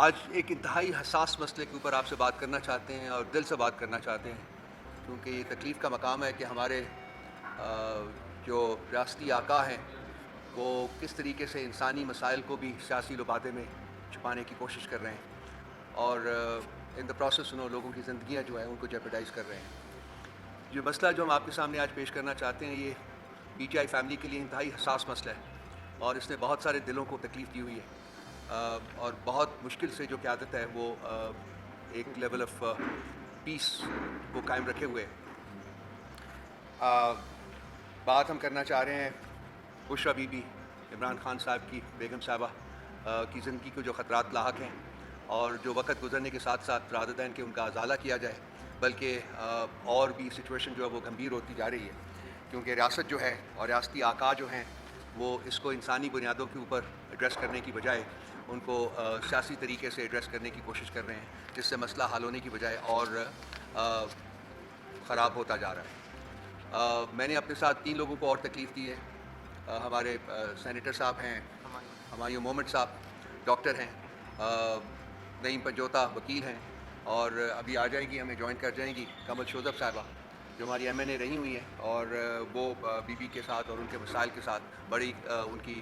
آج ایک انتہائی حساس مسئلے کے اوپر آپ سے بات کرنا چاہتے ہیں اور دل سے بات کرنا چاہتے ہیں، کیونکہ یہ تکلیف کا مقام ہے کہ ہمارے جو ریاستی آقا ہیں وہ کس طریقے سے انسانی مسائل کو بھی سیاسی لبادے میں چھپانے کی کوشش کر رہے ہیں اور ان دا پروسیس انہوں لوگوں کی زندگیاں جو ہیں ان کو جیپرڈائز کر رہے ہیں۔ جو مسئلہ جو ہم آپ کے سامنے آج پیش کرنا چاہتے ہیں، یہ پی ٹی آئی فیملی کے لیے انتہائی حساس مسئلہ ہے اور اس نے بہت سارے دلوں کو تکلیف دی ہوئی ہے، اور بہت مشکل سے جو قیادت ہے وہ ایک لیول آف پیس کو قائم رکھے ہوئے بات ہم کرنا چاہ رہے ہیں بشرا بی بی عمران خان صاحب کی بیگم صاحبہ کی زندگی کو جو خطرات لاحق ہیں اور جو وقت گزرنے کے ساتھ ساتھ رادر دین کہ ان کا ازالہ کیا جائے، بلکہ اور بھی سچویشن جو ہے وہ گمبھیر ہوتی جا رہی ہے، کیونکہ ریاست جو ہے اور ریاستی آقا جو ہیں وہ اس کو انسانی بنیادوں کے اوپر ایڈریس کرنے کی بجائے ان کو سیاسی طریقے سے ایڈریس کرنے کی کوشش کر رہے ہیں، جس سے مسئلہ حل ہونے کی بجائے اور خراب ہوتا جا رہا ہے۔ میں نے اپنے ساتھ 3 لوگوں کو اور تکلیف دی ہے۔ ہمارے سینیٹر صاحب ہیں، ہمایوں مومنٹ صاحب ڈاکٹر ہیں، نعیم پنجوتا وکیل ہیں، اور ابھی آ جائیں گی، ہمیں جوائن کر جائیں گی کمل شوذب صاحبہ جو ہماری ایم این اے رہی ہوئی ہیں، اور وہ بی بی کے ساتھ اور ان کے مسائل کے ساتھ بڑی ان کی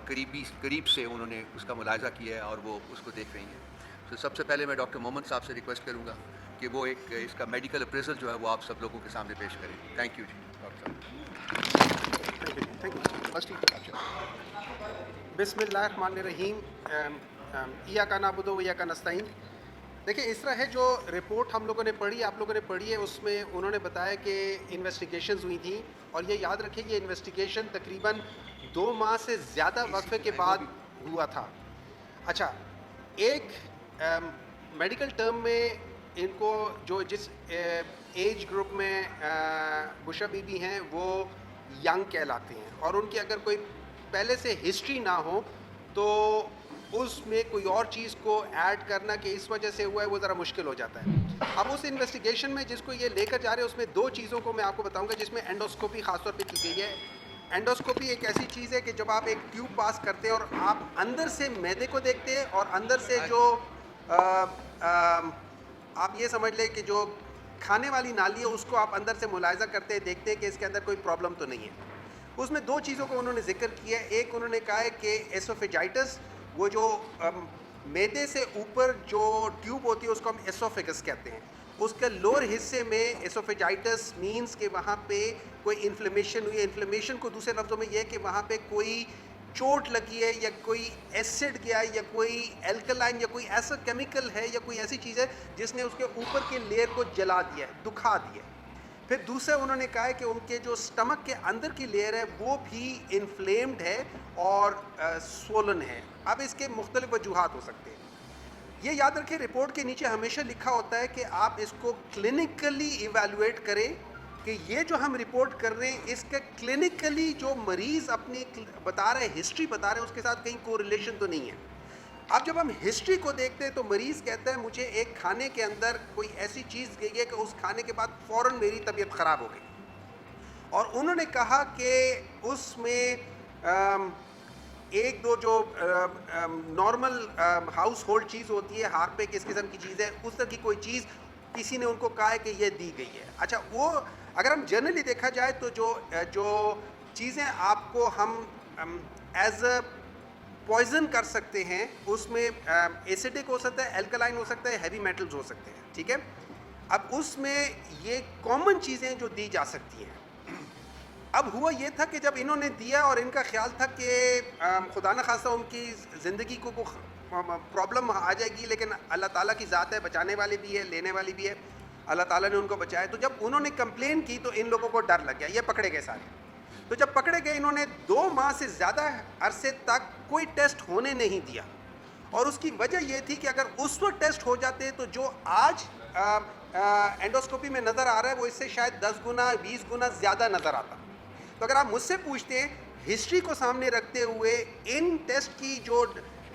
قریب سے انہوں نے اس کا ملاحظہ کیا ہے اور وہ اس کو دیکھ رہی ہیں۔ تو سب سے پہلے میں ڈاکٹر محمد صاحب سے ریکویسٹ کروں گا کہ وہ ایک اس کا میڈیکل اپریزل جو ہے وہ آپ سب لوگوں کے سامنے پیش کریں۔ تھینک یو جی ڈاکٹر صاحب۔ بسم اللہ الرحمن الرحیم۔ ایاک نعبد و ایاک نستعین۔ دیکھیں، اس طرح ہے جو رپورٹ ہم لوگوں نے پڑھی، آپ لوگوں نے پڑھی ہے، اس میں انہوں نے بتایا کہ انویسٹیگیشنز ہوئی تھیں، اور یہ یاد رکھیں یہ انویسٹیگیشن تقریباً 2 ماہ سے زیادہ وقفے کے بعد ہوا تھا۔ اچھا، ایک میڈیکل ٹرم میں ان کو جو جس ایج گروپ میں بشرا بی بی ہیں وہ ینگ کہلاتے ہیں، اور ان کی اگر کوئی پہلے سے ہسٹری نہ ہو تو اس میں کوئی اور چیز کو ایڈ کرنا کہ اس وجہ سے ہوا ہے وہ ذرا مشکل ہو جاتا ہے۔ اب اس انویسٹیگیشن میں جس کو یہ لے کر جا رہے ہیں اس میں 2 چیزوں کو میں آپ کو بتاؤں گا جس میں اینڈوسکوپی خاص طور پہ کی گئی ہے۔ اینڈوسکوپی ایک ایسی چیز ہے کہ جب آپ ایک ٹیوب پاس کرتے ہیں اور آپ اندر سے معدے کو دیکھتے ہیں، اور اندر سے جو آپ یہ سمجھ لیں کہ جو کھانے والی نالی ہے اس کو آپ اندر سے ملاحظہ کرتے ہیں، دیکھتے ہیں کہ اس کے اندر کوئی پرابلم تو نہیں ہے۔ اس میں 2 چیزوں کو انہوں نے ذکر کیا ہے۔ ایک انہوں نے کہا ہے کہ ایسوفیجائٹس، وہ جو معدے سے اوپر جو ٹیوب ہوتی ہے اس کو ہم ایسوفیگس کہتے ہیں، اس کے لوور حصے میں ایسوفیجائٹس مینس کہ وہاں پہ کوئی انفلیمیشن ہوئی ہے۔ انفلیمیشن کو دوسرے لفظوں میں یہ کہ وہاں پہ کوئی چوٹ لگی ہے، یا کوئی ایسڈ گیا ہے، یا کوئی الکلائن، یا کوئی ایسا کیمیکل ہے، یا کوئی ایسی چیز ہے جس نے اس کے اوپر کے لیئر کو جلا دیا ہے، دکھا دیا ہے۔ پھر دوسرا انہوں نے کہا ہے کہ ان کے جو سٹمک کے اندر کی لیئر ہے وہ بھی انفلیمڈ ہے اور سولن ہے۔ اب اس کے مختلف وجوہات ہو سکتے ہیں۔ یہ یاد رکھیں، رپورٹ کے نیچے ہمیشہ لکھا ہوتا ہے کہ آپ اس کو کلینکلی ایویلویٹ کریں، کہ یہ جو ہم رپورٹ کر رہے ہیں اس کے کلینکلی جو مریض اپنی بتا رہے ہیں، ہسٹری بتا رہے ہیں، اس کے ساتھ کہیں کوریلیشن تو نہیں ہے۔ اب جب ہم ہسٹری کو دیکھتے ہیں تو مریض کہتا ہے مجھے ایک کھانے کے اندر کوئی ایسی چیز گئی ہے کہ اس کھانے کے بعد فوراً میری طبیعت خراب ہو گئی، اور انہوں نے کہا کہ اس میں ایک دو جو نارمل ہاؤس ہولڈ چیز ہوتی ہے، ہارپک اس قسم کی چیز ہے، اس طرح کی کوئی چیز کسی نے ان کو کہا ہے کہ یہ دی گئی ہے۔ اچھا، وہ اگر ہم جنرلی دیکھا جائے تو جو چیزیں آپ کو ہم ایز اے پوائزن کر سکتے ہیں اس میں ایسیڈک ہو سکتا ہے، الکلائن ہو سکتا ہے، ہیوی میٹلز ہو سکتے ہیں، ٹھیک ہے۔ اب اس میں یہ کامن چیزیں جو دی جا سکتی ہیں۔ اب ہوا یہ تھا کہ جب انہوں نے دیا اور ان کا خیال تھا کہ خدا نہ خواستہ ان کی زندگی کو پرابلم آ جائے گی، لیکن اللہ تعالیٰ کی ذات ہے، بچانے والی بھی ہے، لینے والی بھی ہے، اللہ تعالیٰ نے ان کو بچایا۔ تو جب انہوں نے کمپلین کی تو ان لوگوں کو ڈر لگ گیا، یہ پکڑے گئے سارے۔ تو جب پکڑے گئے انہوں نے 2 ماہ سے زیادہ عرصے تک کوئی ٹیسٹ ہونے نہیں دیا، اور اس کی وجہ یہ تھی کہ اگر اس وقت ٹیسٹ ہو جاتے تو جو آج اینڈوسکوپی میں نظر آ رہا ہے وہ اس سے شاید 10 گنا 20 گنا زیادہ نظر آتا۔ تو اگر آپ مجھ سے پوچھتے ہیں ہسٹری کو سامنے رکھتے ہوئے ان ٹیسٹ کی جو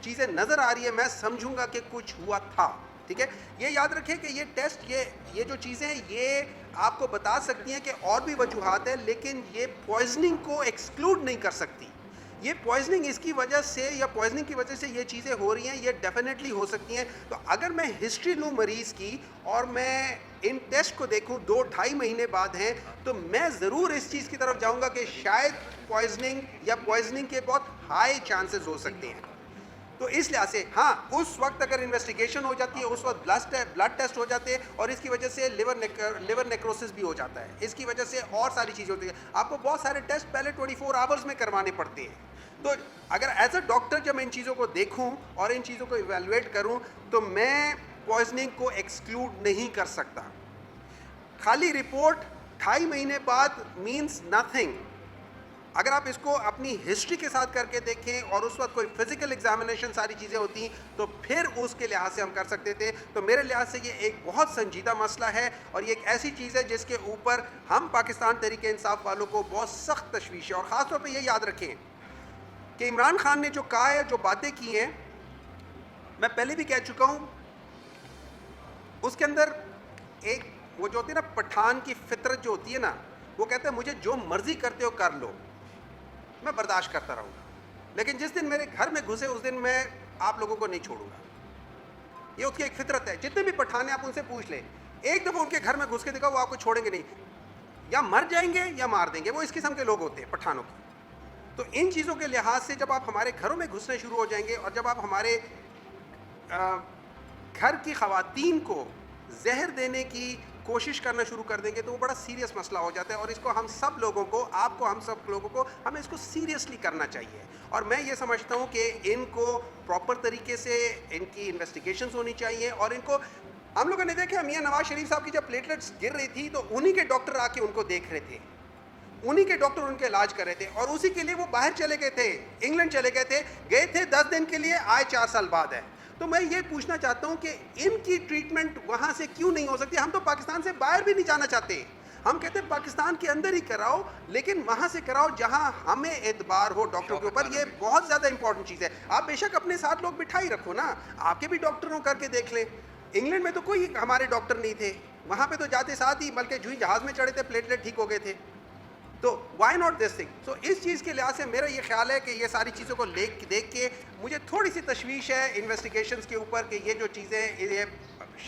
چیزیں نظر آ رہی ہے، میں سمجھوں گا کہ کچھ ہوا تھا، ٹھیک ہے۔ یہ یاد رکھیں کہ یہ ٹیسٹ یہ جو چیزیں ہیں یہ آپ کو بتا سکتی ہیں کہ اور بھی وجوہات ہیں، لیکن یہ پوائزننگ کو ایکسکلوڈ نہیں کر سکتی۔ یہ پوائزننگ اس کی وجہ سے یا پوائزننگ کی وجہ سے یہ چیزیں ہو رہی ہیں، یہ ڈیفینیٹلی ہو سکتی ہیں. تو اگر میں ہسٹری لوں مریض کی اور میں ان ٹیسٹ کو دیکھوں 2-2.5 مہینے بعد ہیں، تو میں ضرور اس چیز کی طرف جاؤں گا کہ شاید پوائزننگ یا پوائزننگ کے بہت ہائی چانسز ہو سکتے ہیں. تو اس لحاظ سے ہاں اس وقت اگر انویسٹیگیشن ہو جاتی ہے، اس وقت بلڈ ٹیسٹ ہو جاتے ہیں اور اس کی وجہ سے لیور نیکروسس بھی ہو جاتا ہے، اس کی وجہ سے اور ساری چیزیں ہوتی ہیں. آپ کو بہت سارے ٹیسٹ پہلے 24 آورز میں کروانے پڑتے ہیں. تو اگر ایز اے ڈاکٹر جب میں ان چیزوں کو دیکھوں اور ان چیزوں کو ایویلویٹ کروں تو میں پوائزننگ کو ایکسکلوڈ نہیں کر سکتا. خالی رپورٹ 2.5 مہینے بعد مینس نتھنگ. اگر آپ اس کو اپنی ہسٹری کے ساتھ کر کے دیکھیں اور اس وقت کوئی فزیکل ایگزامینیشن ساری چیزیں ہوتی ہیں تو پھر اس کے لحاظ سے ہم کر سکتے تھے. تو میرے لحاظ سے یہ ایک بہت سنجیدہ مسئلہ ہے اور یہ ایک ایسی چیز ہے جس کے اوپر ہم پاکستان تحریک انصاف والوں کو بہت سخت تشویش ہے. اور خاص طور پہ یہ یاد رکھیں کہ عمران خان نے جو کہا ہے، جو باتیں کی ہیں، میں پہلے بھی کہہ چکا ہوں، اس کے اندر ایک وہ جو ہوتی ہے نا پٹھان کی فطرت جو ہوتی ہے نا، وہ کہتے ہیں مجھے جو مرضی کرتے ہو کر لو، میں برداشت کرتا رہوں گا، لیکن جس دن میرے گھر میں گھسے اس دن میں آپ لوگوں کو نہیں چھوڑوں گا. یہ اس کی ایک فطرت ہے. جتنے بھی پٹھان ہیں آپ ان سے پوچھ لیں، ایک دفعہ ان کے گھر میں گھس کے دیکھا وہ آپ کو چھوڑیں گے نہیں، یا مر جائیں گے یا مار دیں گے. وہ اس قسم کے لوگ ہوتے ہیں پٹھانوں کے. تو ان چیزوں کے لحاظ سے جب آپ ہمارے گھروں میں گھسنے شروع ہو جائیں گے اور جب آپ ہمارے گھر کی خواتین کو زہر دینے کی کوشش کرنا شروع کر دیں گے تو وہ بڑا سیریس مسئلہ ہو جاتا ہے. اور اس کو ہم سب لوگوں کو، آپ کو، ہم سب لوگوں کو، ہمیں اس کو سیریسلی کرنا چاہیے. اور میں یہ سمجھتا ہوں کہ ان کو پراپر طریقے سے ان کی انویسٹیگیشنز ہونی چاہیے. اور ان کو ہم لوگوں نے دیکھا میاں نواز شریف صاحب کی جب پلیٹلیٹس گر رہی تھی تو انہی کے ڈاکٹر آ کے ان کو دیکھ رہے تھے، انہی کے ڈاکٹر ان کے علاج کر رہے تھے. اور اسی کے لیے وہ باہر چلے گئے تھے، انگلینڈ چلے گئے تھے 10 دن کے لیے، آئے 4 سال بعد ہے. تو میں یہ پوچھنا چاہتا ہوں کہ ان کی ٹریٹمنٹ وہاں سے کیوں نہیں ہو سکتی؟ ہم تو پاکستان سے باہر بھی نہیں جانا چاہتے. ہم کہتے ہیں پاکستان کے اندر ہی کراؤ، لیکن وہاں سے کراؤ جہاں ہمیں اعتبار ہو ڈاکٹر کے اوپر. یہ بہت زیادہ امپورٹنٹ چیز ہے. آپ بے شک اپنے ساتھ لوگ بٹھائی رکھو نا، آپ کے بھی ڈاکٹر ہوں، کر کے دیکھ لیں. انگلینڈ میں تو کوئی ہمارے ڈاکٹر نہیں تھے، وہاں پہ تو جاتے ساتھ ہی بلکہ جو ہی جہاز میں چڑھے تھے پلیٹلیٹ ٹھیک ہو گئے تھے. تو وائی ناٹ دس تھنگ؟ سو اس چیز کے لحاظ سے میرا یہ خیال ہے کہ یہ ساری چیزوں کو دیکھ کے مجھے تھوڑی سی تشویش ہے انویسٹیگیشنز کے اوپر کہ یہ جو چیزیں یہ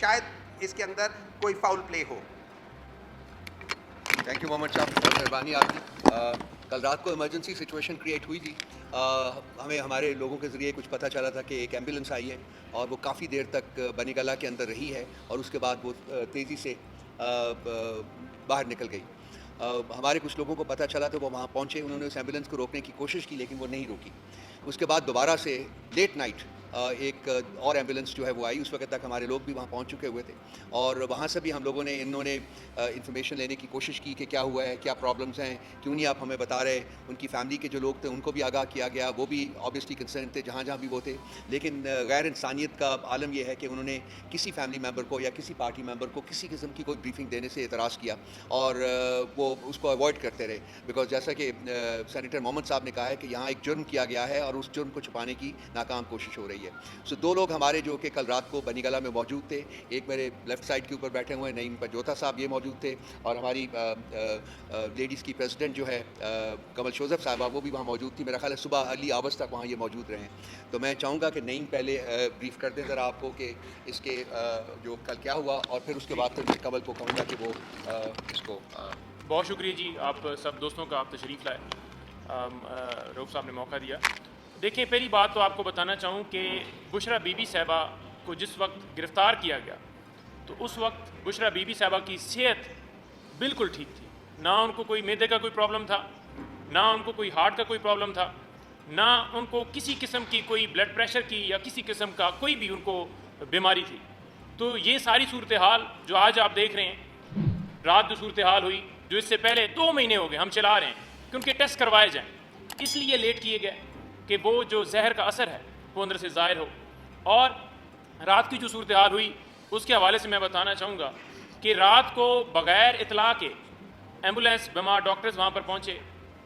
شاید اس کے اندر کوئی فاؤل پلے ہو. تھینک یو محمد صاحب، بہت مہربانی آپ کی. کل رات کو ایمرجنسی سچویشن کریٹ ہوئی تھی. ہمیں ہمارے لوگوں کے ذریعے کچھ پتہ چلا تھا کہ ایک ایمبولینس آئی ہے اور وہ کافی دیر تک بنی گلہ کے اندر رہی ہے اور اس کے بعد وہ تیزی سے باہر نکل گئی. ہمارے کچھ لوگوں کو پتہ چلا تو وہ وہاں پہنچے، انہوں نے اس ایمبولینس کو روکنے کی کوشش کی لیکن وہ نہیں روکی. اس کے بعد دوبارہ سے لیٹ نائٹ ایک اور ایمبولینس جو ہے وہ آئی. اس وقت تک ہمارے لوگ بھی وہاں پہنچ چکے ہوئے تھے اور وہاں سے بھی ہم لوگوں نے انہوں نے انفارمیشن لینے کی کوشش کی کہ کیا ہوا ہے، کیا پرابلمس ہیں، کیوں نہیں آپ ہمیں بتا رہے. ان کی فیملی کے جو لوگ تھے ان کو بھی آگاہ کیا گیا، وہ بھی آبویسلی کنسرن تھے جہاں بھی وہ تھے. لیکن غیر انسانیت کا عالم یہ ہے کہ انہوں نے کسی فیملی ممبر کو یا کسی پارٹی ممبر کو کسی قسم کی کوئی بریفنگ دینے سے اعتراض کیا اور وہ اس کو اوائڈ کرتے رہے. بیکاز جیسا کہ سینیٹر محمد صاحب نے کہا ہے کہ یہاں ایک جرم کیا گیا ہے اور اس جرم کو چھپانے کی ناکام کوشش ہو رہی ہے. سو 2 لوگ ہمارے جو کہ کل رات کو بنی گلہ میں موجود تھے، ایک میرے لیفٹ سائڈ کے اوپر بیٹھے ہوئے نعیم پنجوتا صاحب یہ موجود تھے اور ہماری لیڈیز کی پریزیڈنٹ جو ہے کمل شوزف صاحبہ وہ بھی وہاں موجود تھی. میرا خیال ہے صبح ارلی آورز تک وہاں یہ موجود رہے. تو میں چاہوں گا کہ نعیم پہلے بریف کر دیں ذرا آپ کو کہ اس کے جو کل کیا ہوا اور پھر اس کے بعد پھر کمل کو کہوں گا کہ وہ اس کو. بہت شکریہ جی آپ سب دوستوں کا، آپ تشریف لائے، رؤف صاحب نے موقع دیا. دیکھیں پہلی بات تو آپ کو بتانا چاہوں کہ بشرا بی بی صاحبہ کو جس وقت گرفتار کیا گیا تو اس وقت بشرا بی بی صاحبہ کی صحت بالکل ٹھیک تھی. نہ ان کو کوئی معدے کا کوئی پرابلم تھا، نہ ان کو کوئی ہارٹ کا کوئی پرابلم تھا، نہ ان کو کسی قسم کی کوئی بلڈ پریشر کی یا کسی قسم کا کوئی بھی ان کو بیماری تھی. تو یہ ساری صورتحال جو آج آپ دیکھ رہے ہیں، رات جو صورتحال ہوئی جو اس سے پہلے 2 مہینے ہو گئے ہم چلا رہے ہیں کہ ان کے ٹیسٹ کروائے جائیں، اس لیے لیٹ کیے گئے کہ وہ جو زہر کا اثر ہے وہ اندر سے ظاہر ہو. اور رات کی جو صورتحال ہوئی اس کے حوالے سے میں بتانا چاہوں گا کہ رات کو بغیر اطلاع کے ایمبولینس بیمار ڈاکٹرز وہاں پر پہنچے،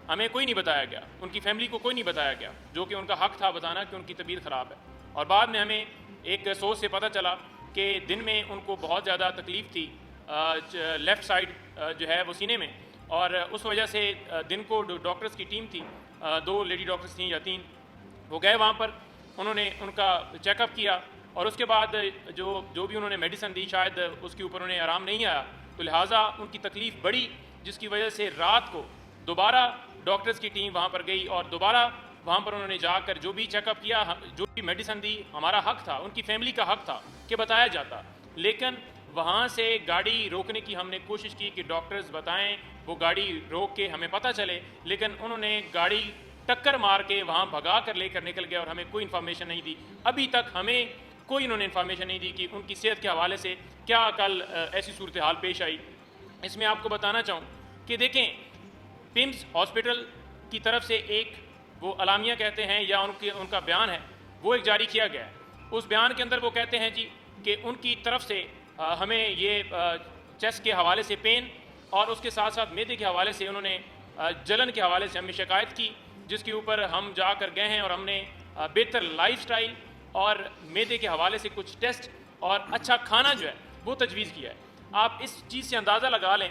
ہمیں کوئی نہیں بتایا گیا، ان کی فیملی کو کوئی نہیں بتایا گیا، جو کہ ان کا حق تھا بتانا کہ ان کی طبیعت خراب ہے. اور بعد میں ہمیں ایک سورس سے پتہ چلا کہ دن میں ان کو بہت زیادہ تکلیف تھی لیفٹ سائڈ جو ہے وہ سینے میں، اور اس وجہ سے دن کو ڈاکٹرز کی ٹیم تھی 2 لیڈی ڈاکٹرز تھیں یا 3, وہ گئے وہاں پر, انہوں نے ان کا چیک اپ کیا اور اس کے بعد جو بھی انہوں نے میڈیسن دی شاید اس کے اوپر انہیں آرام نہیں آیا, تو لہٰذا ان کی تکلیف بڑھی, جس کی وجہ سے رات کو دوبارہ ڈاکٹرز کی ٹیم وہاں پر گئی اور دوبارہ وہاں پر انہوں نے جا کر جو بھی چیک اپ کیا, جو بھی میڈیسن دی, ہمارا حق تھا, ان کی فیملی کا حق تھا کہ بتایا جاتا, لیکن وہاں سے گاڑی روکنے کی ہم نے کوشش کی کہ ڈاکٹرز بتائیں, وہ گاڑی روک کے ہمیں پتہ چلے, لیکن انہوں نے گاڑی ٹکر مار کے وہاں بھگا کر لے کر نکل گئے اور ہمیں کوئی انفارمیشن نہیں دی. ابھی تک ہمیں کوئی انہوں نے انفارمیشن نہیں دی کہ ان کی صحت کے حوالے سے کیا کل ایسی صورتحال پیش آئی. اس میں آپ کو بتانا چاہوں کہ دیکھیں, پمز ہاسپٹل کی طرف سے ایک وہ اعلامیہ کہتے ہیں یا ان کا بیان ہے, وہ ایک جاری کیا گیا ہے. اس بیان کے اندر وہ کہتے ہیں جی کہ ان کی طرف سے ہمیں یہ چیسٹ کے حوالے سے پین اور اس کے ساتھ ساتھ معدے کے حوالے سے انہوں نے جلن کے حوالے سے ہمیں شکایت کی, جس کے اوپر ہم جا کر گئے ہیں اور ہم نے بہتر لائف سٹائل اور معدے کے حوالے سے کچھ ٹیسٹ اور اچھا کھانا جو ہے وہ تجویز کیا ہے. آپ اس چیز سے اندازہ لگا لیں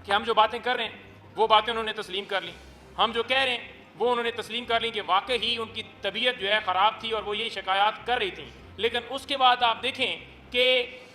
کہ ہم جو باتیں کر رہے ہیں وہ باتیں انہوں نے تسلیم کر لیں, ہم جو کہہ رہے ہیں وہ انہوں نے تسلیم کر لیں کہ واقعی ہی ان کی طبیعت جو ہے خراب تھی اور وہ یہ شکایات کر رہی تھیں. لیکن اس کے بعد آپ دیکھیں کہ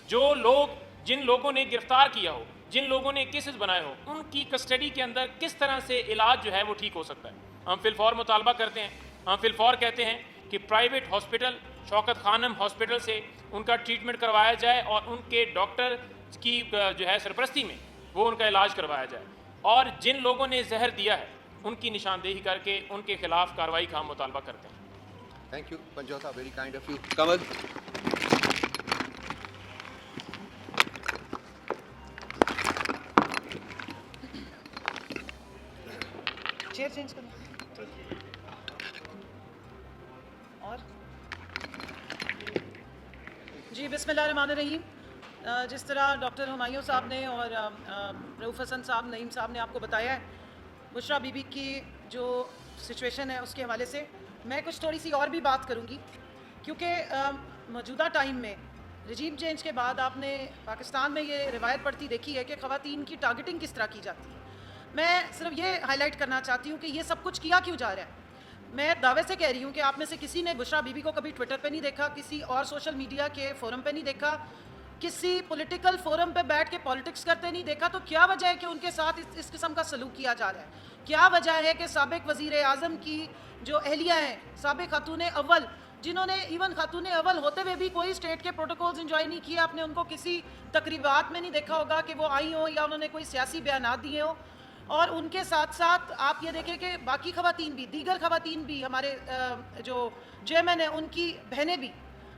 جو لوگ, جن لوگوں نے گرفتار کیا ہو, جن لوگوں نے کیسز بنائے ہو, ان کی کسٹڈی کے اندر کس طرح سے علاج جو ہے وہ ٹھیک ہو سکتا ہے. ہم فی الفور مطالبہ کرتے ہیں, ہم فی الفور کہتے ہیں کہ پرائیویٹ ہاسپٹل شوکت خانم ہاسپٹل سے ان کا ٹریٹمنٹ کروایا جائے اور ان کے ڈاکٹر کی جو ہے سرپرستی میں وہ ان کا علاج کروایا جائے, اور جن لوگوں نے زہر دیا ہے ان کی نشاندہی کر کے ان کے خلاف کارروائی کا ہم مطالبہ کرتے ہیں. Thank you Panjota, very kind of you. Kamal. Chair change کرنا اور جی بسم اللہ الرحمن الرحیم. جس طرح ڈاکٹر ہمایوں صاحب نے اور رؤوف حسن صاحب, نعیم صاحب نے آپ کو بتایا ہے بشریٰ بی بی کی جو سچویشن ہے اس کے حوالے سے, میں کچھ تھوڑی سی اور بھی بات کروں گی, کیونکہ موجودہ ٹائم میں رجیم چینج کے بعد آپ نے پاکستان میں یہ روایت پڑتی دیکھی ہے کہ خواتین کی ٹارگٹنگ کس طرح کی جاتی ہے. میں صرف یہ ہائی لائٹ کرنا چاہتی ہوں کہ یہ سب کچھ کیا کیوں جا رہا ہے. میں دعوے سے کہہ رہی ہوں کہ آپ میں سے کسی نے بشریٰ بی بی کو کبھی ٹویٹر پہ نہیں دیکھا, کسی اور سوشل میڈیا کے فورم پہ نہیں دیکھا, کسی پولیٹیکل فورم پہ بیٹھ کے پالیٹکس کرتے نہیں دیکھا. تو کیا وجہ ہے کہ ان کے ساتھ اس قسم کا سلوک کیا جا رہا ہے؟ کیا وجہ ہے کہ سابق وزیر اعظم کی جو اہلیہ ہیں, سابق خاتون اول, جنہوں نے ایون خاتون اول ہوتے ہوئے بھی کوئی اسٹیٹ کے پروٹوکولز انجوائے نہیں کیے, آپ نے ان کو کسی تقریبات میں نہیں دیکھا ہوگا کہ وہ آئی ہوں یا انہوں نے کوئی سیاسی بیانات دیے ہوں. اور ان کے ساتھ ساتھ آپ یہ دیکھیں کہ باقی خواتین بھی, دیگر خواتین بھی, ہمارے جو چیئرمین ہیں ان کی بہنیں بھی,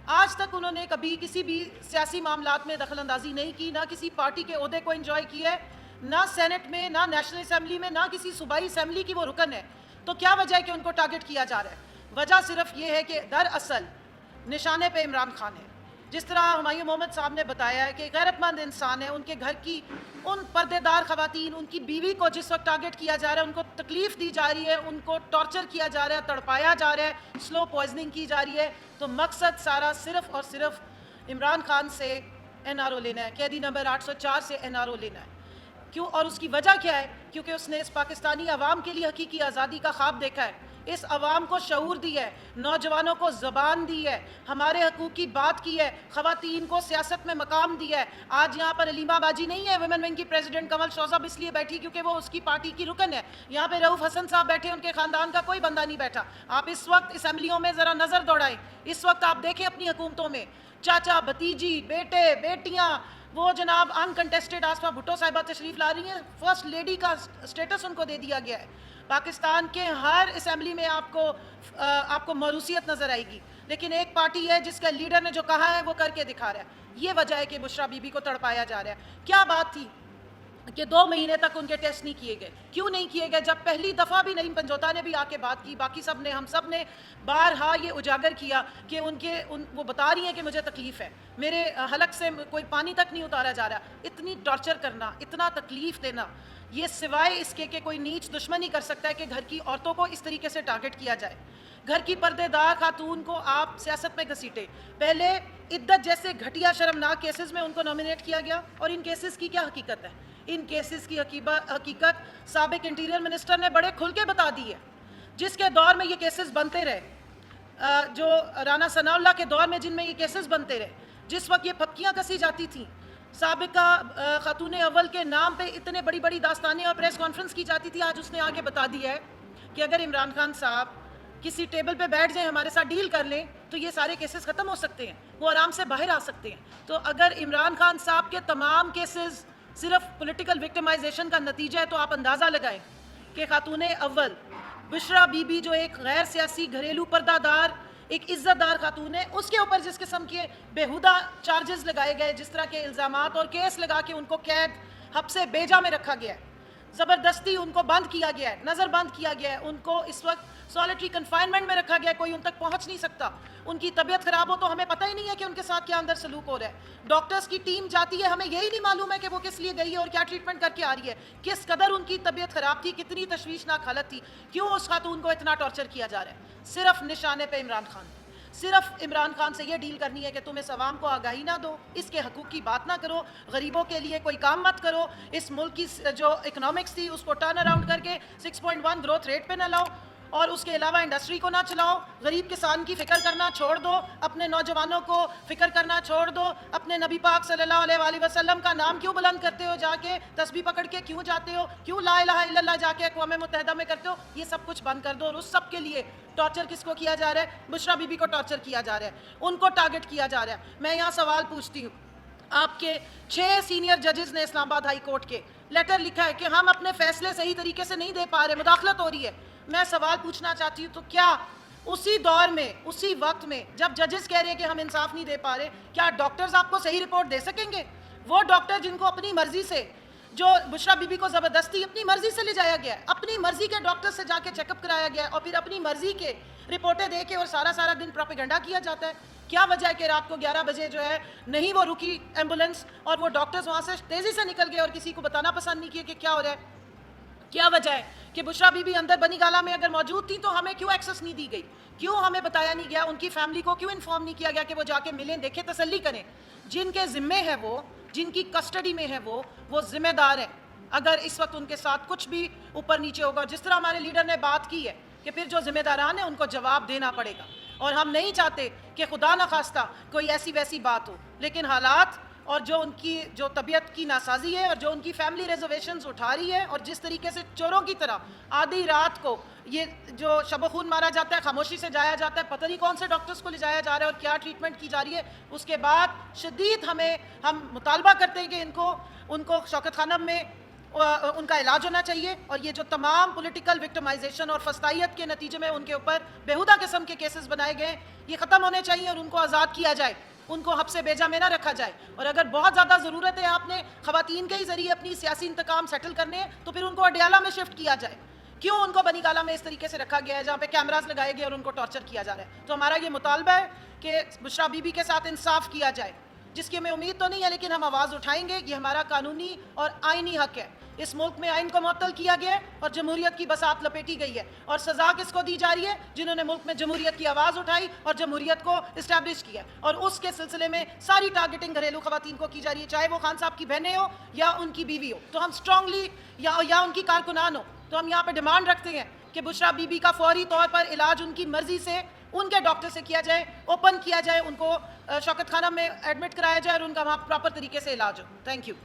آج تک انہوں نے کبھی کسی بھی سیاسی معاملات میں دخل اندازی نہیں کی, نہ کسی پارٹی کے عہدے کو انجوائے کیا ہے, نہ سینٹ میں, نہ نیشنل اسمبلی میں, نہ کسی صوبائی اسمبلی کی وہ رکن ہے. تو کیا وجہ ہے کہ ان کو ٹارگٹ کیا جا رہا ہے؟ وجہ صرف یہ ہے کہ دراصل نشانے پہ عمران خان ہے. جس طرح ہمایوں محمد صاحب نے بتایا ہے کہ غیرت مند انسان ہے, ان کے گھر کی ان پردے دار خواتین, ان کی بیوی کو جس وقت ٹارگٹ کیا جا رہا ہے, ان کو تکلیف دی جا رہی ہے, ان کو ٹارچر کیا جا رہا ہے, تڑپایا جا رہا ہے, سلو پوائزننگ کی جا رہی ہے, تو مقصد سارا صرف اور صرف عمران خان سے این آر او لینا ہے, قیدی نمبر 804 سے این آر او لینا ہے. کیوں؟ اور اس کی وجہ کیا ہے؟ کیونکہ اس نے اس پاکستانی عوام کے لیے حقیقی آزادی کا خواب دیکھا ہے, اس عوام کو شعور دی ہے, نوجوانوں کو زبان دی ہے, ہمارے حقوق کی بات کی ہے, خواتین کو سیاست میں مقام دیا ہے. آج یہاں پر علیمہ باجی نہیں ہے ویمن ونگ کی پریزیڈنٹ کمل شوزب اس لیے بیٹھی کیونکہ وہ اس کی پارٹی کی رکن ہے. یہاں پہ رؤوف حسن صاحب بیٹھے, ان کے خاندان کا کوئی بندہ نہیں بیٹھا. آپ اس وقت اسمبلیوں میں ذرا نظر دوڑائیں, اس وقت آپ دیکھیں اپنی حکومتوں میں چاچا, بھتیجی, بیٹے, بیٹیاں, وہ جناب انکنٹیسٹڈ آصفہ بھٹو صاحبہ تشریف لا رہی ہیں, فرسٹ لیڈی کا اسٹیٹس ان کو دے دیا گیا ہے. پاکستان کے ہر اسمبلی میں آپ کو موروثیت نظر آئے گی, لیکن ایک پارٹی ہے جس کا لیڈر نے جو کہا ہے وہ کر کے دکھا رہا ہے. یہ وجہ ہے کہ بشریٰ بی بی کو تڑپایا جا رہا ہے. کیا بات تھی کہ 2 مہینے تک ان کے ٹیسٹ نہیں کیے گئے؟ کیوں نہیں کیے گئے؟ جب پہلی دفعہ بھی نعیم پنجوتا نے بھی آ کے بات کی, باقی سب نے, ہم سب نے بارہا یہ اجاگر کیا کہ وہ بتا رہی ہیں کہ مجھے تکلیف ہے, میرے حلق سے کوئی پانی تک نہیں اتارا جا رہا. اتنی ٹارچر کرنا, اتنا تکلیف دینا, یہ سوائے اس کے کہ کوئی نیچ دشمن نہیں کر سکتا ہے کہ گھر کی عورتوں کو اس طریقے سے ٹارگٹ کیا جائے. گھر کی پردے دار خاتون کو آپ سیاست میں گھسیٹے. پہلے عدت جیسے گھٹیا شرمناک کیسز میں ان کو نامینیٹ کیا گیا, اور ان کیسز کی کیا حقیقت ہے؟ ان کیسز کی حقیقت سابق انٹیریئر منسٹر نے بڑے کھل کے بتا دی ہے. جس کے دور میں یہ کیسز بنتے رہے, جو رانا ثناء اللہ کے دور میں جن میں یہ کیسز بنتے رہے, جس وقت یہ پھپکیاں کسی جاتی تھیں, سابقہ خاتون اول کے نام پہ اتنے بڑی بڑی داستانیں اور پریس کانفرنس کی جاتی تھی, آج اس نے آگے بتا دیا ہے کہ اگر عمران خان صاحب کسی ٹیبل پہ بیٹھ جائیں, ہمارے ساتھ ڈیل کر لیں, تو یہ سارے کیسز ختم ہو سکتے ہیں, وہ آرام سے باہر آ سکتے ہیں. تو اگر عمران خان صاحب کے تمام کیسز صرف پولیٹیکل وکٹمائزیشن کا نتیجہ ہے, تو آپ اندازہ لگائیں کہ خاتون اول بشرا بی بی جو ایک غیر سیاسی گھریلو پردہ دار ایک عزت دار خاتون ہے, اس کے اوپر جس قسم کے بیہودہ چارجز لگائے گئے, جس طرح کے الزامات اور کیس لگا کے ان کو قید حبس بیجا میں رکھا گیا ہے, زبردستی ان کو بند کیا گیا ہے, نظر بند کیا گیا ہے, ان کو اس وقت سالیٹری کنفائنمنٹ میں رکھا گیا ہے, کوئی ان تک پہنچ نہیں سکتا, ان کی طبیعت خراب ہو تو ہمیں پتہ ہی نہیں ہے کہ ان کے ساتھ کیا اندر سلوک ہو رہا ہے, ڈاکٹرز کی ٹیم جاتی ہے, ہمیں یہی نہیں معلوم ہے کہ وہ کس لیے گئی ہے اور کیا ٹریٹمنٹ کر کے آ رہی ہے, کس قدر ان کی طبیعت خراب تھی, کتنی تشویشناک حالت تھی, کیوں اس خاتون کو اتنا ٹارچر کیا جا رہا ہے, صرف نشانے پہ عمران خان. صرف عمران خان سے یہ ڈیل کرنی ہے کہ تم اس عوام کو آگاہی نہ دو, اس کے حقوق کی بات نہ کرو, غریبوں کے لیے کوئی کام مت کرو, اس ملک کی جو اکنامکس تھی اس کو ٹرن اراؤنڈ کر کے 6.1 گروتھ ریٹ پہ نہ لاؤ, اور اس کے علاوہ انڈسٹری کو نہ چلاؤ, غریب کسان کی فکر کرنا چھوڑ دو, اپنے نوجوانوں کو فکر کرنا چھوڑ دو, اپنے نبی پاک صلی اللہ علیہ وآلہ وسلم کا نام کیوں بلند کرتے ہو, جا کے تسبیح پکڑ کے کیوں جاتے ہو, کیوں لا الہ الا اللہ جا کے اقوام متحدہ میں کرتے ہو, یہ سب کچھ بند کر دو. اور اس سب کے لیے ٹارچر کس کو کیا جا رہا ہے, بشرا بی بی کو ٹارچر کیا جا رہا ہے, ان کو ٹارگٹ کیا جا رہا ہے. میں یہاں سوال پوچھتی ہوں, آپ کے 6 سینئر ججز نے اسلام آباد ہائی کورٹ کے لیٹر لکھا ہے کہ ہم اپنے فیصلے صحیح طریقے سے نہیں دے پا رہے, مداخلت ہو رہی ہے. میں سوال پوچھنا چاہتی ہوں, تو کیا اسی دور میں, اسی وقت میں جب ججز کہہ رہے ہیں کہ ہم انصاف نہیں دے پا رہے, کیا ڈاکٹرز آپ کو صحیح رپورٹ دے سکیں گے؟ وہ ڈاکٹر جن کو اپنی مرضی سے, جو بشرا بی بی کو زبردستی اپنی مرضی سے لے جایا گیا ہے, اپنی مرضی کے ڈاکٹر سے جا کے چیک اپ کرایا گیا ہے, اور پھر اپنی مرضی کے رپورٹیں دے کے اور سارا دن پروپیگنڈا کیا جاتا ہے. کیا وجہ ہے کہ رات کو 11 بجے جو ہے نہیں وہ رکی ایمبولینس, اور وہ ڈاکٹرز وہاں سے تیزی سے نکل گئے اور کسی کو بتانا پسند نہیں کیا کہ کیا ہو رہا ہے؟ کیا وجہ ہے کہ بشرا بی بی اندر بنی گالہ میں اگر موجود تھی تو ہمیں کیوں ایکسس نہیں دی گئی, کیوں ہمیں بتایا نہیں گیا, ان کی فیملی کو کیوں انفارم نہیں کیا گیا کہ وہ جا کے ملیں, دیکھیں, تسلی کریں. جن کے ذمے ہے وہ, جن کی کسٹڈی میں ہے وہ ذمہ دار ہیں. اگر اس وقت ان کے ساتھ کچھ بھی اوپر نیچے ہوگا, جس طرح ہمارے لیڈر نے بات کی ہے کہ پھر جو ذمہ داران ہیں ان کو جواب دینا پڑے گا, اور ہم نہیں چاہتے کہ خدا نخواستہ کوئی ایسی ویسی بات ہو, لیکن حالات اور جو ان کی جو طبیعت کی ناسازی ہے اور جو ان کی فیملی ریزرویشنز اٹھا رہی ہے, اور جس طریقے سے چوروں کی طرح آدھی رات کو یہ جو شب و خون مارا جاتا ہے, خاموشی سے جایا جاتا ہے, پتہ نہیں کون سے ڈاکٹرز کو لے جایا جا رہا ہے اور کیا ٹریٹمنٹ کی جا رہی ہے, اس کے بعد شدید ہم مطالبہ کرتے ہیں کہ ان کو شوکت خانم میں ان کا علاج ہونا چاہیے, اور یہ جو تمام پولیٹیکل وکٹمائزیشن اور فسطائیت کے نتیجے میں ان کے اوپر بیہودہ قسم کے کیسز بنائے گئے, یہ ختم ہونے چاہیے اور ان کو آزاد کیا جائے, ان کو حبس بیجا میں نہ رکھا جائے. اور اگر بہت زیادہ ضرورت ہے آپ نے خواتین کے ہی ذریعے اپنی سیاسی انتقام سیٹل کرنے ہیں, تو پھر ان کو اڈیالہ میں شفٹ کیا جائے. کیوں ان کو بنی گالہ میں اس طریقے سے رکھا گیا ہے جہاں پہ کیمراز لگائے گئے اور ان کو ٹارچر کیا جا رہا ہے؟ تو ہمارا یہ مطالبہ ہے کہ بشرا بی بی کے ساتھ انصاف کیا جائے, جس کی ہمیں امید تو نہیں ہے, لیکن ہم آواز اٹھائیں گے. یہ ہمارا قانونی اور آئینی حق ہے. اس ملک میں آئین کو معطل کیا گیا ہے اور جمہوریت کی بساط لپیٹی گئی ہے, اور سزا کس کو دی جا رہی ہے؟ جنہوں نے ملک میں جمہوریت کی آواز اٹھائی اور جمہوریت کو اسٹیبلش کیا, اور اس کے سلسلے میں ساری ٹارگٹنگ گھریلو خواتین کو کی جا رہی ہے, چاہے وہ خان صاحب کی بہنیں ہو یا ان کی بیوی ہو. تو ہم اسٹرانگلی یا ان کی کارکنان ہو, تو ہم یہاں پہ ڈیمانڈ رکھتے ہیں کہ بشرا بی بی کا فوری طور پر علاج ان کی مرضی سے ان کے ڈاکٹر سے کیا جائے, اوپن کیا جائے, ان کو شوکت خانہ میں ایڈمٹ کرایا جائے اور ان کا وہاں پراپر طریقے سے علاج ہو. Thank you.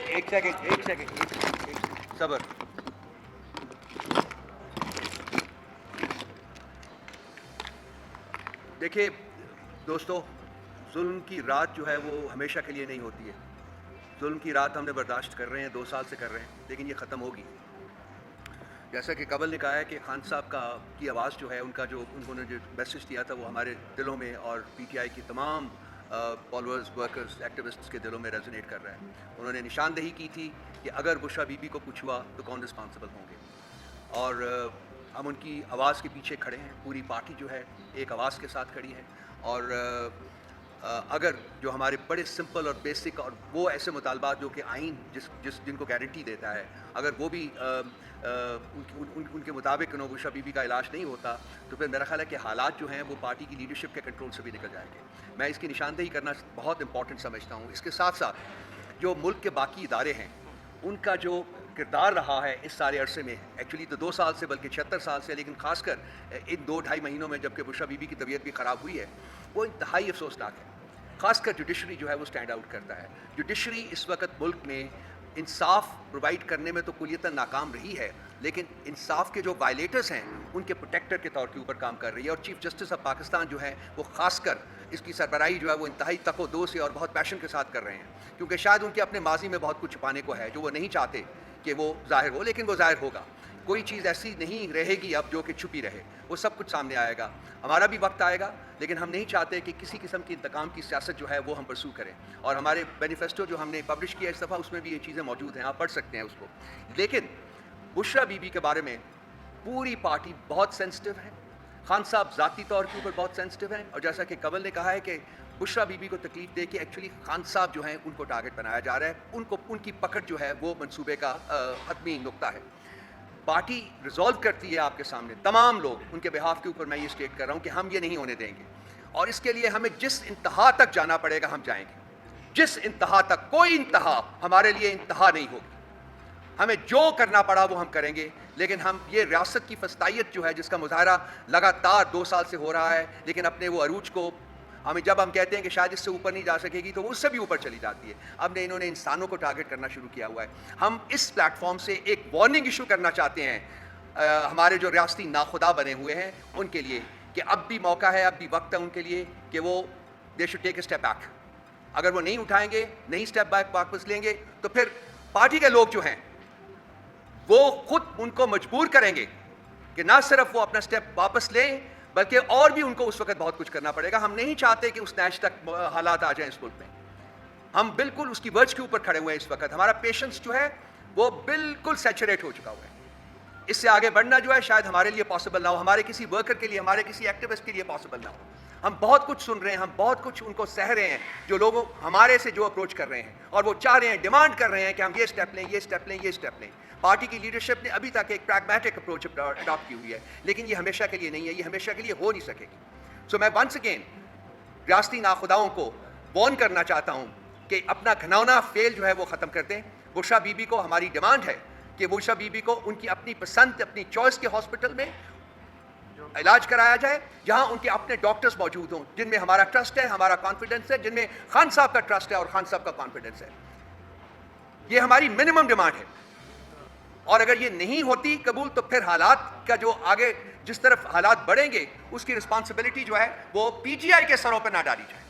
ایک سیکنڈ صبر. دیکھیے دوستو, ظلم کی رات جو ہے وہ ہمیشہ کے لیے نہیں ہوتی ہے. ظلم کی رات ہم نے برداشت کر رہے ہیں, 2 سال سے کر رہے ہیں, لیکن یہ ختم ہوگی. جیسا کہ قبل نے کہا ہے کہ خان صاحب کی آواز جو ہے, انہوں نے جو میسج دیا تھا وہ ہمارے دلوں میں اور پی ٹی آئی کی تمام فالوورز, ورکرز, ایکٹیوسٹس کے دلوں میں ریزونیٹ کر رہا ہے. انہوں نے نشاندہی کی تھی کہ اگر بشرا بی بی کو کچھ ہوا تو کون رسپانسبل ہوں گے, اور ہم ان کی آواز کے پیچھے کھڑے ہیں. پوری پارٹی جو ہے ایک آواز کے ساتھ کھڑی ہے, اور اگر جو ہمارے بڑے سمپل اور بیسک اور وہ ایسے مطالبات جو کہ آئین جن کو گارنٹی دیتا ہے, اگر وہ بھی ان کے مطابق بشرا بی بی کا علاج نہیں ہوتا, تو پھر میرا خیال ہے کہ حالات جو ہیں وہ پارٹی کی لیڈرشپ کے کنٹرول سے بھی نکل جائیں گے. میں اس کی نشاندہی کرنا بہت امپورٹنٹ سمجھتا ہوں. اس کے ساتھ ساتھ جو ملک کے باقی ادارے ہیں ان کا جو کردار رہا ہے اس سارے عرصے میں، ایکچولی تو 2 سال سے بلکہ 76 سال سے، لیکن خاص کر ان 2-2.5 مہینوں میں جب کہ بشرا بی بی کی طبیعت بھی خراب ہوئی ہے، وہ انتہائی افسوسناک ہے. خاص کر جوڈیشری جو ہے وہ سٹینڈ آؤٹ کرتا ہے. جوڈیشری اس وقت ملک میں انصاف پرووائڈ کرنے میں تو کلیتاً ناکام رہی ہے، لیکن انصاف کے جو وائلیٹرز ہیں ان کے پروٹیکٹر کے طور کے اوپر کام کر رہی ہے. اور چیف جسٹس آف پاکستان جو ہے وہ خاص کر اس کی سربراہی جو ہے وہ انتہائی تک و دو سے اور بہت پیشن کے ساتھ کر رہے ہیں، کیونکہ شاید ان کے اپنے ماضی میں بہت کچھ چھپانے کو ہے جو وہ نہیں چاہتے کہ وہ ظاہر ہو، لیکن وہ ظاہر ہوگا. کوئی چیز ایسی نہیں رہے گی اب جو کہ چھپی رہے، وہ سب کچھ سامنے آئے گا. ہمارا بھی وقت آئے گا، لیکن ہم نہیں چاہتے کہ کسی قسم کی انتقام کی سیاست جو ہے وہ ہم پرسو کریں. اور ہمارے مینیفیسٹو جو ہم نے پبلش کیا اس دفعہ، اس میں بھی یہ چیزیں موجود ہیں، آپ پڑھ سکتے ہیں اس کو. لیکن بشرا بی بی کے بارے میں پوری پارٹی بہت سینسٹیو ہے. خان صاحب ذاتی طور کے اوپر بہت سینسٹیو ہیں، اور جیسا کہ کمل نے کہا ہے کہ بشرا بی بی کو تکلیف دے کے ایکچولی خان صاحب جو ہیں ان کو ٹارگٹ بنایا جا رہا ہے. ان کی پکڑ جو ہے وہ منصوبے کا حتمی نقطہ ہے. پارٹی ریزالو کرتی ہے آپ کے سامنے، تمام لوگ ان کے بہاف کے اوپر میں یہ اسٹیٹ کر رہا ہوں کہ ہم یہ نہیں ہونے دیں گے، اور اس کے لیے ہمیں جس انتہا تک جانا پڑے گا ہم جائیں گے. جس انتہا تک، کوئی انتہا ہمارے لیے انتہا نہیں ہوگی. ہمیں جو کرنا پڑا وہ ہم کریں گے. لیکن ہم یہ ریاست کی فسطائیت جو ہے جس کا مظاہرہ لگاتار 2 سال سے ہو رہا ہے، لیکن اپنے وہ عروج کو جب ہم کہتے ہیں کہ شاید اس سے اوپر نہیں جا سکے گی تو وہ اس سے بھی اوپر چلی جاتی ہے. اب انہوں نے انسانوں کو ٹارگٹ کرنا شروع کیا ہوا ہے. ہم اس پلیٹ فارم سے ایک وارننگ ایشو کرنا چاہتے ہیں ہمارے جو ریاستی ناخدا بنے ہوئے ہیں ان کے لیے، کہ اب بھی موقع ہے، اب بھی وقت ہے ان کے لیے کہ وہ they should take a step back. اگر وہ نہیں اٹھائیں گے، نہیں اسٹیپ بیک واپس لیں گے، تو پھر پارٹی کے لوگ جو ہیں وہ خود ان کو مجبور کریں گے کہ نہ صرف وہ اپنا اسٹیپ واپس لیں، بلکہ اور بھی ان کو اس وقت بہت کچھ کرنا پڑے گا. ہم نہیں چاہتے کہ اس نیچ تک حالات آ جائیں اس ملک میں. ہم بالکل اس کی ورج کے اوپر کھڑے ہوئے ہیں اس وقت. ہمارا پیشنس جو ہے وہ بالکل سیچوریٹ ہو چکا ہوا ہے. اس سے آگے بڑھنا جو ہے شاید ہمارے لیے پاسبل نہ ہو، ہمارے کسی ورکر کے لیے، ہمارے کسی ایکٹیوسٹ کے لیے پاسبل نہ ہو. ہم بہت کچھ سن رہے ہیں، ہم بہت کچھ ان کو سہ رہے ہیں، جو لوگ ہمارے سے جو اپروچ کر رہے ہیں، اور وہ چاہ رہے ہیں، ڈیمانڈ کر رہے ہیں کہ ہم یہ اسٹیپ لیں، یہ اسٹیپ لیں، یہ اسٹیپ لیں. پارٹی کی لیڈرشپ نے ابھی تک ایک پریگمیٹک اپروچ اڈاپٹ کی ہوئی ہے، لیکن یہ ہمیشہ کے لیے نہیں ہے، یہ ہمیشہ کے لیے ہو نہیں سکے گی. سو میں ونس اگین ریاستی ناخداؤں کو وارن کرنا چاہتا ہوں کہ اپنا گھناؤنا فیل جو ہے وہ ختم کر دیں. بشرا بی بی کو ہماری ڈیمانڈ ہے کہ بشرا بی بی کو ان کی اپنی پسند، اپنی چوائس کے ہاسپٹل میں علاج کرایا جائے، جہاں ان کے اپنے ڈاکٹرز موجود ہوں، جن میں ہمارا ٹرسٹ ہے، ہمارا کانفیڈنس ہے، جن میں خان صاحب کا ٹرسٹ ہے اور خان صاحب کا کانفیڈنس ہے. یہ ہماری منیمم ڈیمانڈ ہے. اور اگر یہ نہیں ہوتی قبول تو پھر حالات کا جو آگے جس طرف حالات بڑھیں گے اس کی رسپانسبلٹی جو ہے وہ پی ٹی آئی کے سروں پہ نہ ڈالی جائے.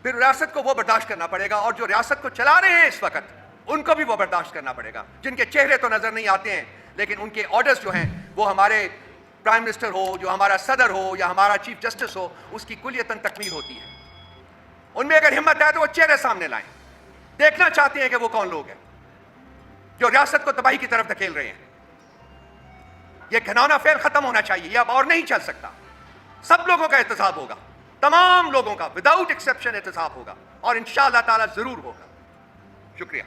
پھر ریاست کو وہ برداشت کرنا پڑے گا، اور جو ریاست کو چلا رہے ہیں اس وقت ان کو بھی وہ برداشت کرنا پڑے گا، جن کے چہرے تو نظر نہیں آتے ہیں لیکن ان کے آرڈرز جو ہیں وہ ہمارے پرائم منسٹر ہو، جو ہمارا صدر ہو یا ہمارا چیف جسٹس ہو، اس کی کلیتاً تکمیل ہوتی ہے. ان میں اگر ہمت ہے تو وہ چہرے سامنے لائیں. دیکھنا چاہتے ہیں کہ وہ کون لوگ ہیں جو ریاست کو تباہی کی طرف دھکیل رہے ہیں. یہ گھناؤنا فعل ختم ہونا چاہیے، یہ اب اور نہیں چل سکتا. سب لوگوں کا احتساب ہوگا، تمام لوگوں کا وداؤٹ ایکسیپشن احتساب ہوگا، اور انشاءاللہ تعالی ضرور ہوگا. شکریہ.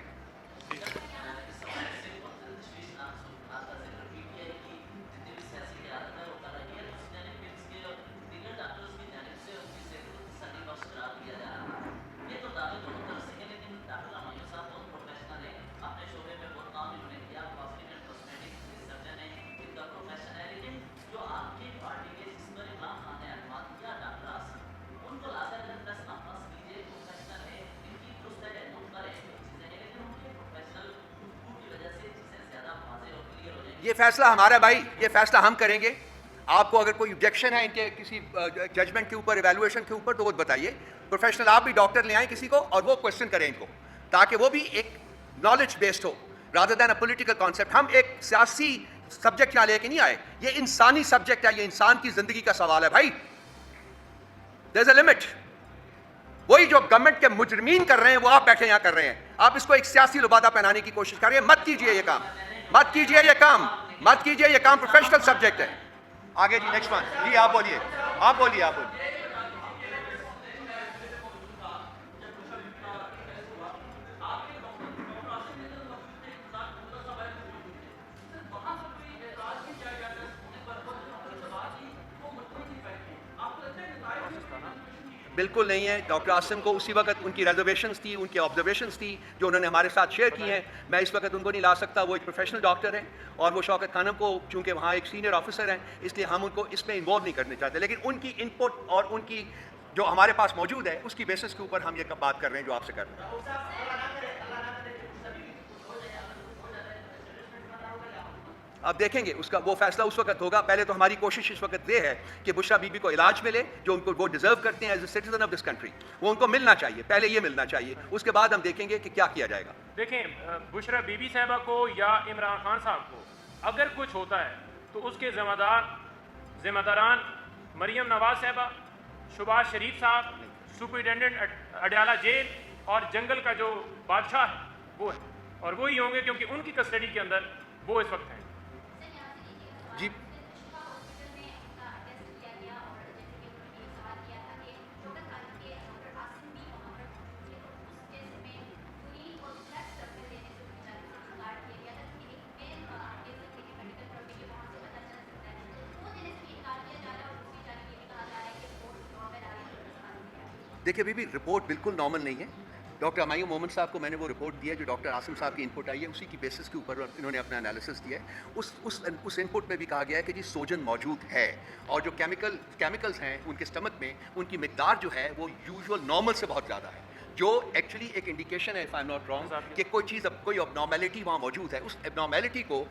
یہ فیصلہ ہمارا بھائی، یہ فیصلہ ہم کریں گے. آپ کو اگر کوئی آبجیکشن ہے ان کے کسی ججمنٹ کے اوپر، ایویلویشن کے اوپر، تو وہ بتائیے. پروفیشنل آپ بھی ڈاکٹر لے آئیں کسی کو اور وہ کوشچن کریں ان کو، تاکہ وہ بھی ایک knowledge based who rather than a political concept. ہم ایک سیاسی سبجیکٹ یہاں لے کے نہیں آئے، یہ انسانی سبجیکٹ ہے، یہ انسان کی زندگی کا سوال ہے بھائی. دیر از اے لمٹ. وہی جو گورنمنٹ کے مجرمین کر رہے ہیں وہ آپ بیٹھے یہاں کر رہے ہیں. آپ اس کو ایک سیاسی لبادہ پہنانے کی کوشش کر رہے ہیں. مت کیجئے یہ کام، مت کیجئے یہ کام، مت کیجئے یہ کام. پروفیشنل سبجیکٹ ہے. آگے جی نیکسٹ ون. جی آپ بولیے، آپ بولیے، آپ بولیے. بالکل نہیں ہے. ڈاکٹر عاصم کو اسی وقت ان کی ریزرویشنس تھی, ان کی آبزرویشنس تھی جو انہوں نے ہمارے ساتھ شیئر کی ہیں. میں اس وقت ان کو نہیں لا سکتا, وہ ایک پروفیشنل ڈاکٹر ہیں اور وہ شوکت خانم کو چونکہ وہاں ایک سینئر آفیسر ہیں اس لیے ہم ان کو اس میں انوالو نہیں کرنا چاہتے, لیکن ان کی ان پٹ اور ان کی جو ہمارے پاس موجود ہے اس کی بیسس کے اوپر ہم یہ بات کر رہے ہیں جو آپ سے کر رہے ہیں. آپ دیکھیں گے اس کا وہ فیصلہ اس وقت ہوگا. پہلے تو ہماری کوشش اس وقت یہ ہے کہ بشرا بی بی کو علاج ملے جو ان کو وہ ڈیزرو کرتے ہیں as a citizen of this country, وہ ان کو ملنا چاہیے, پہلے یہ ملنا چاہیے, اس کے بعد ہم دیکھیں گے کہ کیا کیا جائے گا. دیکھیں بشرا بی بی صاحبہ کو یا عمران خان صاحب کو اگر کچھ ہوتا ہے تو اس کے ذمہ داران مریم نواز صاحبہ, شباز شریف صاحب, سپرنٹینڈنٹ اڈیالہ جیل اور جنگل کا جو بادشاہ ہے وہ ہے, اور وہی ہوں گے کیونکہ ان کی کسٹڈی کے اندر وہ اس وقت ہیں. جی دیکھیے بی رپورٹ بالکل نارمل نہیں ہے. ڈاکٹر ہمایوں مومن صاحب کو میں نے وہ رپورٹ دی ہے جو ڈاکٹر عاصم صاحب کی انپٹ آئی ہے, اسی کی بیسس کے اوپر انہوں نے اپنا انالیسس دیا ہے. اس انپٹ میں بھی کہا گیا ہے کہ جی سوجن موجود ہے اور جو کیمیکلز ہیں ان کے اسٹمک میں ان کی مقدار جو ہے وہ یوزول نارمل سے بہت زیادہ ہے, جو ایکچولی ایک انڈیکیشن ہے if I am not wrong کہ کوئی اب نارمیلٹی وہاں موجود ہے. اس اب نارمیلٹی کو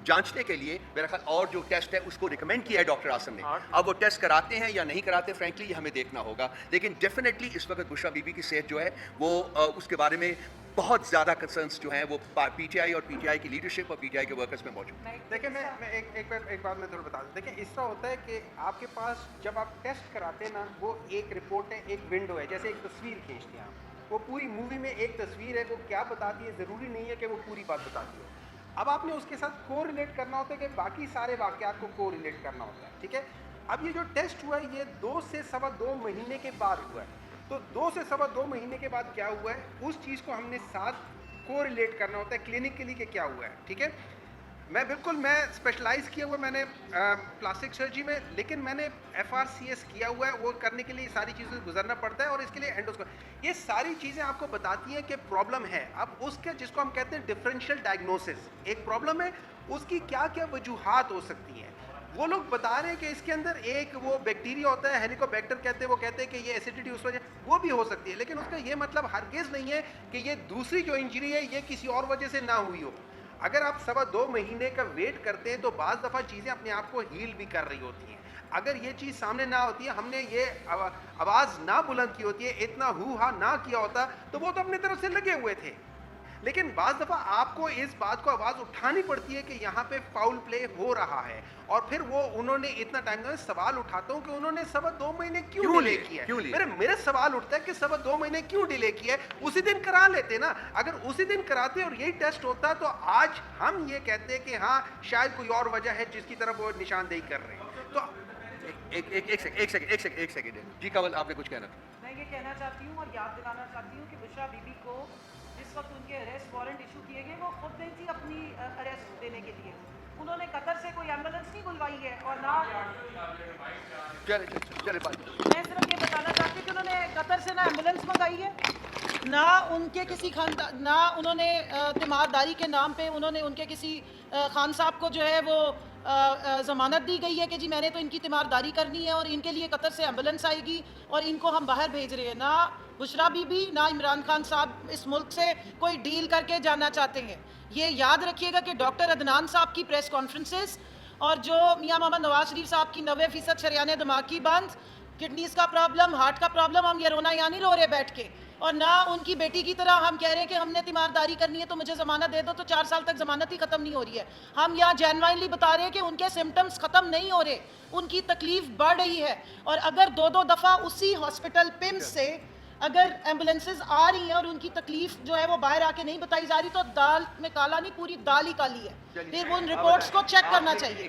جانچنے کے لیے میرا خیال اور جو ٹیسٹ ہے اس کو ریکمینڈ کیا ہے ڈاکٹر عاصم نے. اب وہ ٹیسٹ کراتے ہیں یا نہیں کراتے فرینکلی یہ ہمیں دیکھنا ہوگا, لیکن ڈیفینیٹلی اس وقت بشرا بی بی کی صحت جو ہے وہ اس کے بارے میں بہت زیادہ کنسرنس جو ہیں وہ پی ٹی آئی اور پی ٹی آئی کی لیڈرشپ اور پی ٹی آئی کے ورکرز میں موجود ہیں. دیکھیں میں ایک بات میں تھوڑا بتا دوں. دیکھیں اس طرح ہوتا ہے کہ آپ کے پاس جب آپ ٹیسٹ کراتے ہیں نا وہ ایک رپورٹ ہے, ایک ونڈو ہے, جیسے ایک تصویر کھینچتے ہیں آپ, وہ پوری مووی میں ایک تصویر ہے, وہ کیا بتاتی ہے ضروری نہیں ہے کہ وہ پوری بات بتاتی ہے. اب آپ نے اس کے ساتھ کو ریلیٹ کرنا ہوتا ہے کہ باقی سارے واقعات کو کو ریلیٹ کرنا ہوتا ہے, ٹھیک ہے. اب یہ جو ٹیسٹ ہوا ہے یہ 2 سے 2.25 مہینے کے بعد ہوا ہے, تو 2 سے 2.25 مہینے کے بعد کیا ہوا ہے اس چیز کو ہم نے ساتھ کو ریلیٹ کرنا ہوتا ہے کلینکلی کہ کیا ہوا ہے, ٹھیک ہے. میں اسپیشلائز کیا ہوا, میں نے پلاسٹک سرجری میں, لیکن میں نے FRCS کیا ہوا ہے. وہ کرنے کے لیے ساری چیزوں سے گزرنا پڑتا ہے اور اس کے لیے یہ ساری چیزیں آپ کو بتاتی ہیں کہ پرابلم ہے. اب اس کے جس کو ہم کہتے ہیں ڈفرینشیل ڈائگنوسس, ایک پرابلم ہے اس کی کیا کیا وجوہات ہو سکتی ہیں. وہ لوگ بتا رہے ہیں کہ اس کے اندر ایک وہ بیکٹیریا ہوتا ہے ہیلیکوبیکٹر کہتے ہیں, وہ کہتے ہیں کہ یہ ایسیڈیٹی اس وجہ وہ بھی ہو سکتی ہے, لیکن اس کا یہ مطلب ہرگز نہیں ہے کہ یہ دوسری جو انجری ہے یہ کسی اور وجہ سے نہ ہوئی ہو. اگر آپ 2.25 مہینے کا ویٹ کرتے ہیں تو بعض دفعہ چیزیں اپنے آپ کو ہیل بھی کر رہی ہوتی ہیں. اگر یہ چیز سامنے نہ ہوتی ہے, ہم نے یہ آواز نہ بلند کی ہوتی ہے, اتنا ہو ہا نہ کیا ہوتا, تو وہ تو اپنی طرف سے لگے ہوئے تھے. لیکن بعض دفعہ آپ کو اس بات کو آواز اٹھانی پڑتی ہے کہ یہاں پہ فاؤل پلے ہو رہا ہے, اور پھر وہ انہوں نے اتنا ٹائم میں سوال اٹھاتا ہوں کہ انہوں نے 2.25 مہینے کیوں ڈیلے کیا ہے. میرے سوال اٹھتا ہے کہ 2.25 مہینے کیوں ڈیلے کیا ہے, اسی دن کرا لیتے نا. اگر اسی دن کراتے اور یہی ٹیسٹ ہوتا تو آج ہم یہ کہتے ہیں کہ ہاں شاید کوئی اور وجہ ہے جس کی طرف وہ نشاندہی کر رہے ہیں. تو ایک سیکنڈ جی کنول آپ نے کچھ کہنا تھا. میں یہ کہنا چاہتی ہوں اور یاد دلانا چاہتی ہوں کہ بشرا بی بی کو جس وقت ان کے اریسٹ وارنٹ ایشو کیے گئے وہ خود نہیں تھی اپنی اریسٹ دینے کے لیے. انہوں نے قطر سے کوئی ایمبولینس نہیں بلوائی ہے, اور نہ میں صرف یہ بتانا چاہتی ہوں کہ انہوں نے قطر سے نہ ایمبولینس منگائی ہے, نہ ان کے کسی نہ انہوں نے تیمارداری کے نام پہ انہوں نے ان کے کسی خان صاحب کو جو ہے وہ ضمانت دی گئی ہے کہ جی میں نے تو ان کی تیمارداری کرنی ہے اور ان کے لیے قطر سے ایمبولینس آئے گی اور ان کو ہم باہر بھیج رہے ہیں. نہ بشرا بی بی نہ عمران خان صاحب اس ملک سے کوئی ڈیل کر کے جانا چاہتے ہیں. یہ یاد رکھیے گا کہ ڈاکٹر عدنان صاحب کی پریس کانفرنسز اور جو میاں محمد نواز شریف صاحب کی 90% شریان دماغ کی بند, کڈنیز کا پرابلم, ہارٹ کا پرابلم, ہم یہ رونا یا نہیں رو رہے بیٹھ کے, اور نہ ان کی بیٹی کی طرح ہم کہہ رہے ہیں کہ ہم نے تیمارداری کرنی ہے تو مجھے ضمانت دے دو, تو 4 سال تک ضمانت ہی ختم نہیں ہو رہی ہے. ہم یہاں جینوائنلی بتا رہے ہیں کہ ان کے سمٹمز ختم نہیں ہو رہے, ان کی تکلیف بڑھ رہی ہے. اور اگر 2 دفعہ اسی ہاسپٹل پمس سے اگر ایمبولینسز آ رہی ہیں اور ان کی تکلیف جو ہے وہ باہر آ کے نہیں بتائی جا رہی, تو دال میں کالا نہیں, پوری دال ہی کالی ہے. پھر ان رپورٹس کو چیک کرنا چاہیے.